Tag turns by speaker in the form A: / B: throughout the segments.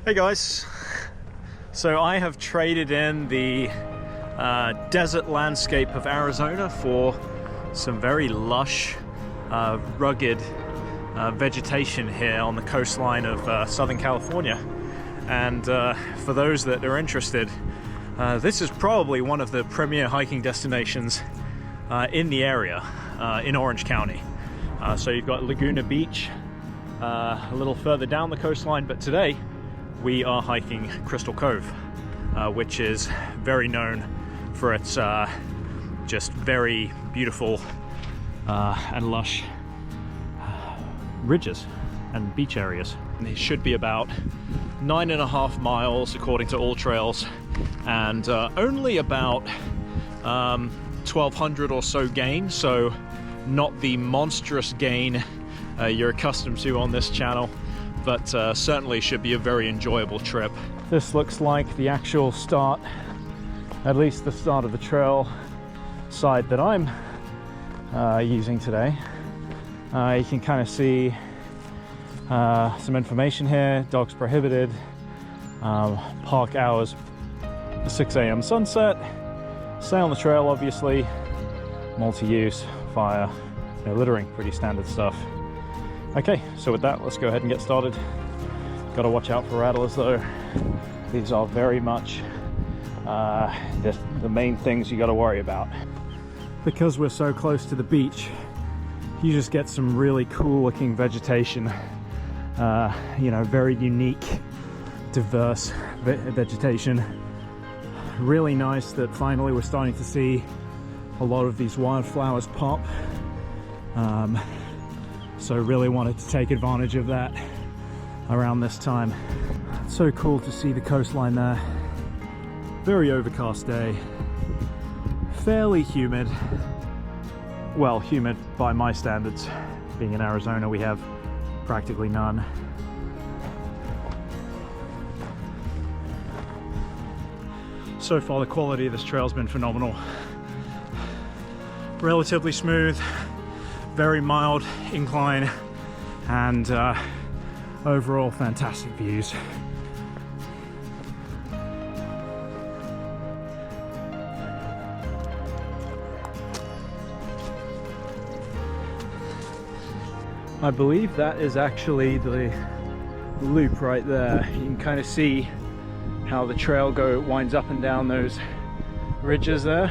A: Hey guys, so I have traded in the desert landscape of Arizona for some very lush, rugged vegetation here on the coastline of Southern California. And for those that are interested, this is probably one of the premier hiking destinations in the area, in Orange County. So you've got Laguna Beach a little further down the coastline, but today we are hiking Crystal Cove, which is very known for its just very beautiful and lush ridges and beach areas. And it should be about 9.5 miles according to AllTrails, and only about 1,200 or so gain, so not the monstrous gain you're accustomed to on this channel, but certainly should be a very enjoyable trip. This looks like the actual start, at least the start of the trail side that I'm using today. You can kind of see some information here: dogs prohibited, park hours 6 a.m. sunset, stay on the trail obviously, multi-use, fire, no littering, pretty standard stuff. Okay, so with that, let's go ahead and get started. Got to watch out for rattlers though. These are very much the main things you got to worry about. Because we're so close to the beach, you just get some really cool looking vegetation. You know, very unique, diverse vegetation. Really nice that finally we're starting to see a lot of these wildflowers pop. So really wanted to take advantage of that around this time. It's so cool to see the coastline there. Very overcast day, fairly humid. Well, humid by my standards. Being in Arizona, we have practically none. So far the quality of this trail has been phenomenal. Relatively smooth, very mild incline, and overall fantastic views. I believe that is actually the loop right there. You can kind of see how the trail winds up and down those ridges there.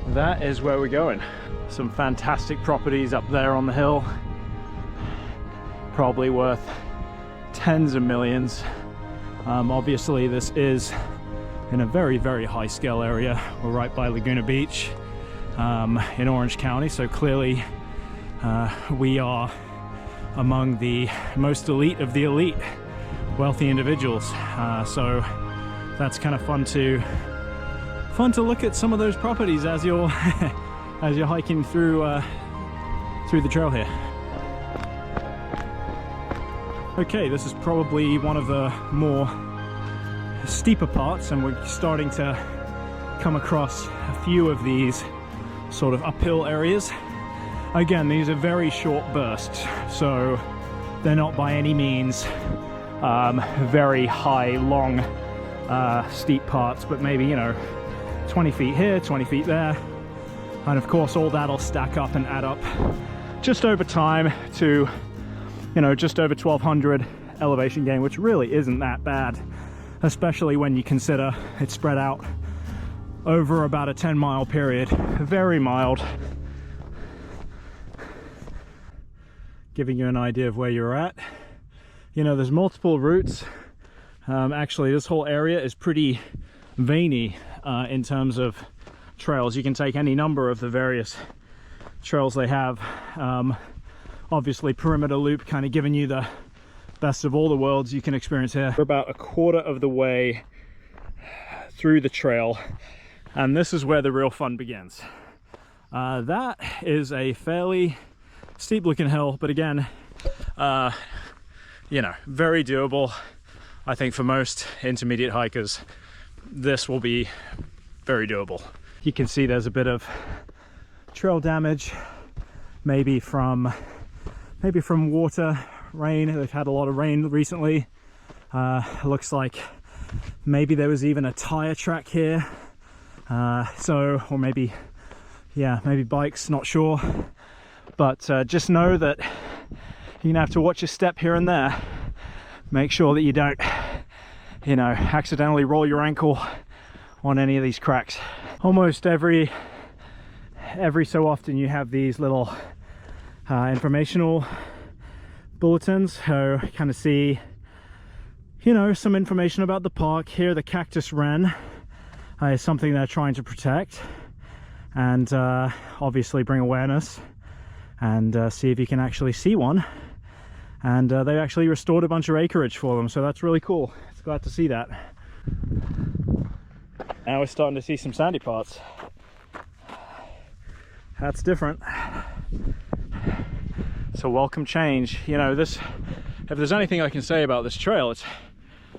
A: That is where we're going. Some fantastic properties up there on the hill, probably worth tens of millions. Obviously this is in a very, very high scale area. We're right by Laguna Beach in Orange County, so clearly we are among the most elite of the elite, wealthy individuals. So that's kind of fun to look at some of those properties as you're as you're hiking through the trail here. Okay, this is probably one of the more steeper parts, and we're starting to come across a few of these sort of uphill areas. Again, these are very short bursts, so they're not by any means very high, long, steep parts, but maybe, you know, 20 feet here, 20 feet there. And of course, all that'll stack up and add up just over time to, you know, just over 1,200 elevation gain, which really isn't that bad, especially when you consider it's spread out over about a 10-mile period. Very mild. Giving you an idea of where you're at. You know, there's multiple routes. Actually, this whole area is pretty veiny in terms of trails. You can take any number of the various trails they have. Obviously, perimeter loop kind of giving you the best of all the worlds you can experience here. We're about a quarter of the way through the trail, and this is where the real fun begins. That is a fairly steep looking hill, but again, you know, very doable. I think for most intermediate hikers, this will be very doable. You can see there's a bit of trail damage, maybe from water, rain. They've had a lot of rain recently.
B: Looks like maybe there was even a tire track here. Or maybe, yeah, maybe bikes, not sure. But just know that you're gonna have to watch your step here and there. Make sure that you don't, you know, accidentally roll your ankle on any of these cracks. Almost every so often you have these little informational bulletins, so kind of see, you know, some information about the park. Here the cactus wren is something they're trying to protect, and obviously bring awareness, and see if you can actually see one. And they actually restored a bunch of acreage for them, so that's really cool. It's glad to see that. Now we're starting to see some sandy parts. That's different. It's a welcome change. You know, this, if there's anything I can say about this trail, it's,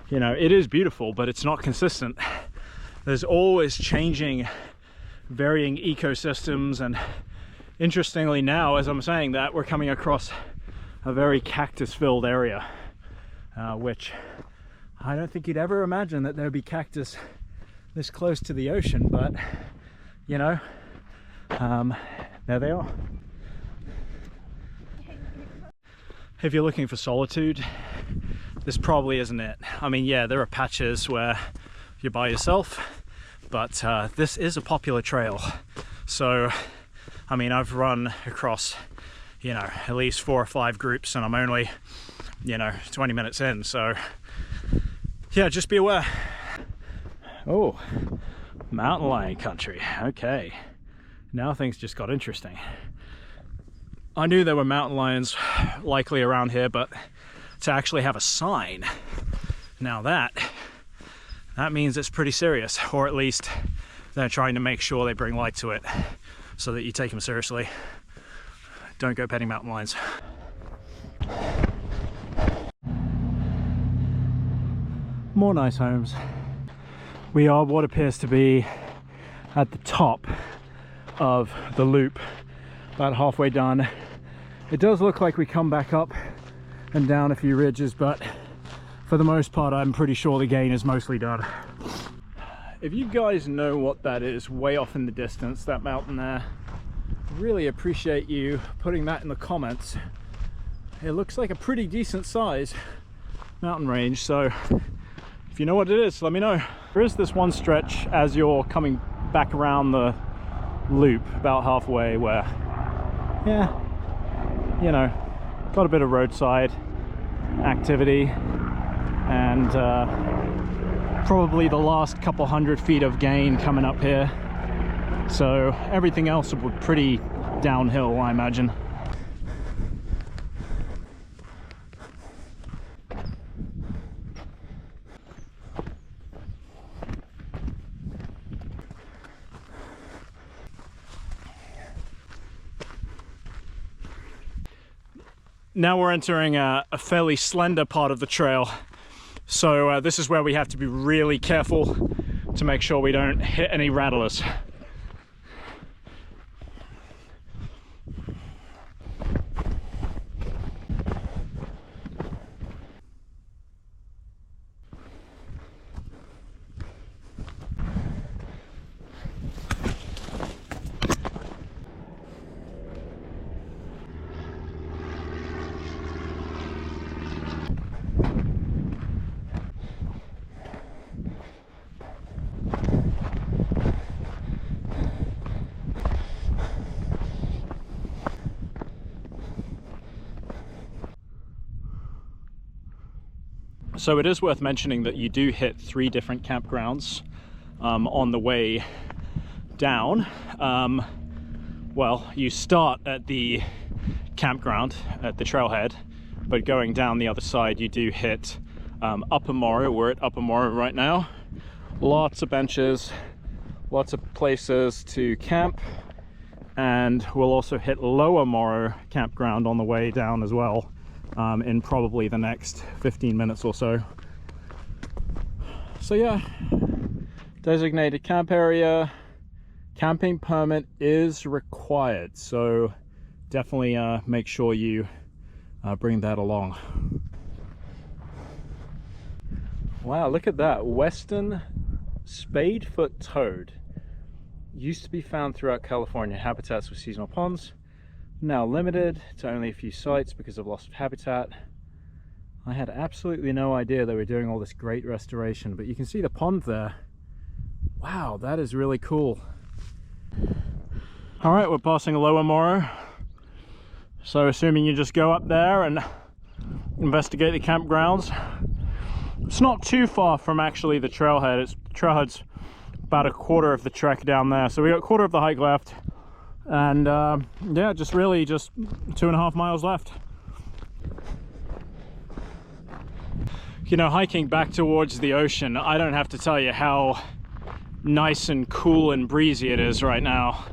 B: you know, it is beautiful, but it's not consistent. There's always changing, varying ecosystems, and interestingly now, as I'm saying that, we're coming across a very cactus-filled area, which I don't think you'd ever imagine that there'd be cactus this close to the ocean, but you know, there they are. If you're looking for solitude, this probably isn't it. I mean, yeah, there are patches where you're by yourself, but this is a popular trail. So, I mean, I've run across, you know, at least 4 or 5 groups, and I'm only, you know, 20 minutes in. So, yeah, just be aware. Oh, mountain lion country. Okay, now things just got interesting. I knew there were mountain lions likely around here, but to actually have a sign, now that means it's pretty serious, or at least they're trying to make sure they bring light to it so that you take them seriously. Don't go petting mountain lions. More nice homes. We are what appears to be at the top of the loop, about halfway done. It does look like we come back up and down a few ridges, but for the most part I'm pretty sure the gain is mostly done. If you guys know what that is way off in the distance, that mountain there, really appreciate you putting that in the comments. It looks like a pretty decent size mountain range, so if you know what it is, let me know. There is this one stretch as you're coming back around the loop about halfway where, yeah, you know, got a bit of roadside activity, and probably the last couple 100 feet of gain coming up here. So everything else would be pretty downhill, I imagine. Now we're entering a fairly slender part of the trail. So this is where we have to be really careful to make sure we don't hit any rattlers. So it is worth mentioning that you do hit 3 different campgrounds on the way down. Well, you start at the campground at the trailhead, but going down the other side you do hit Upper Morrow. We're at Upper Morrow right now. Lots of benches, lots of places to camp, and we'll also hit Lower Morrow campground on the way down as well. In probably the next 15 minutes or so. So yeah, designated camp area, camping permit is required, so definitely make sure you bring that along. Wow, look at that. Western spadefoot toad. Used to be found throughout California habitats with seasonal ponds. Now limited to only a few sites because of loss of habitat. I had absolutely no idea they were doing all this great restoration, but you can see the pond there. Wow, that is really cool. All right, we're passing Lower Morrow. So assuming you just go up there and investigate the campgrounds. It's not too far from actually the trailhead. Trailhead's about a quarter of the trek down there. So we got a quarter of the hike left. And yeah, just 2.5 miles left. You know, hiking back towards the ocean, I don't have to tell you how nice and cool and breezy it is right now.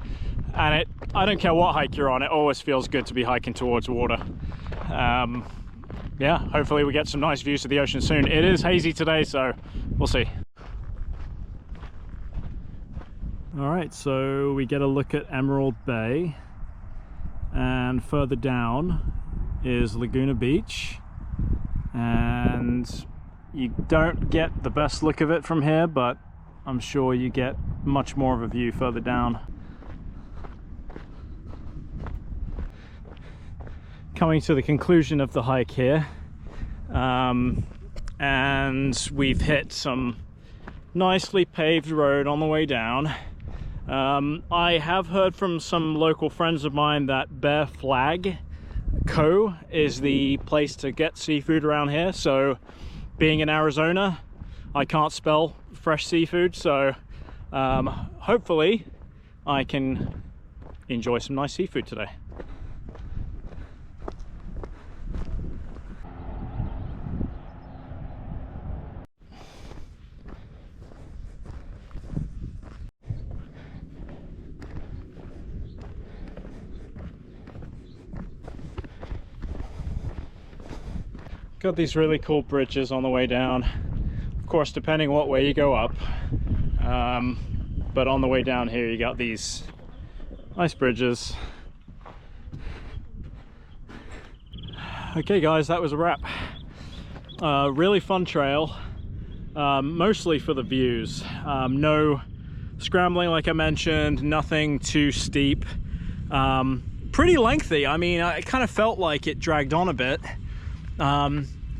B: And I don't care what hike you're on, it always feels good to be hiking towards water. Yeah, hopefully we get some nice views of the ocean soon. It is hazy today, so we'll see. All right, so we get a look at Emerald Bay, and further down is Laguna Beach, and you don't get the best look of it from here, but I'm sure you get much more of a view further down. Coming to the conclusion of the hike here, and we've hit some nicely paved road on the way down. I have heard from some local friends of mine that Bear Flag Cove is the place to get seafood around here. So being in Arizona, I can't spell fresh seafood, so hopefully I can enjoy some nice seafood today. Got these really cool bridges on the way down. Of course, depending what way you go up. But on the way down here, you got these nice bridges. Okay guys, that was a wrap. Really fun trail, mostly for the views. No scrambling like I mentioned, nothing too steep. Pretty lengthy. I mean, I kind of felt like it dragged on a bit.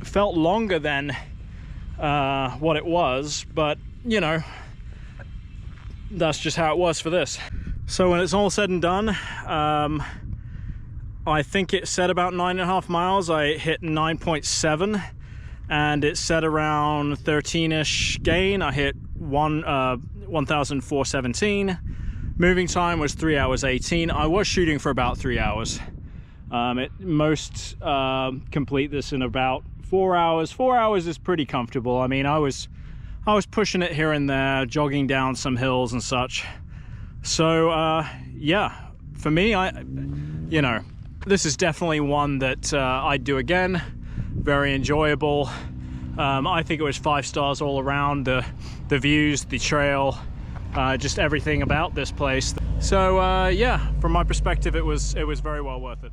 B: Felt longer than what it was, but you know, that's just how it was for this. So when it's all said and done, I think it said about 9.5 miles. I hit 9.7, and it said around 13-ish gain. I hit 1,417. Moving time was 3 hours 18. I was shooting for about 3 hours. Most complete this in about 4 hours. 4 hours is pretty comfortable. I mean, I was pushing it here and there, jogging down some hills and such. So yeah, for me, you know, this is definitely one that I'd do again. Very enjoyable. I think it was 5 stars all around. The views, the trail, just everything about this place. So yeah, from my perspective, it was very well worth it.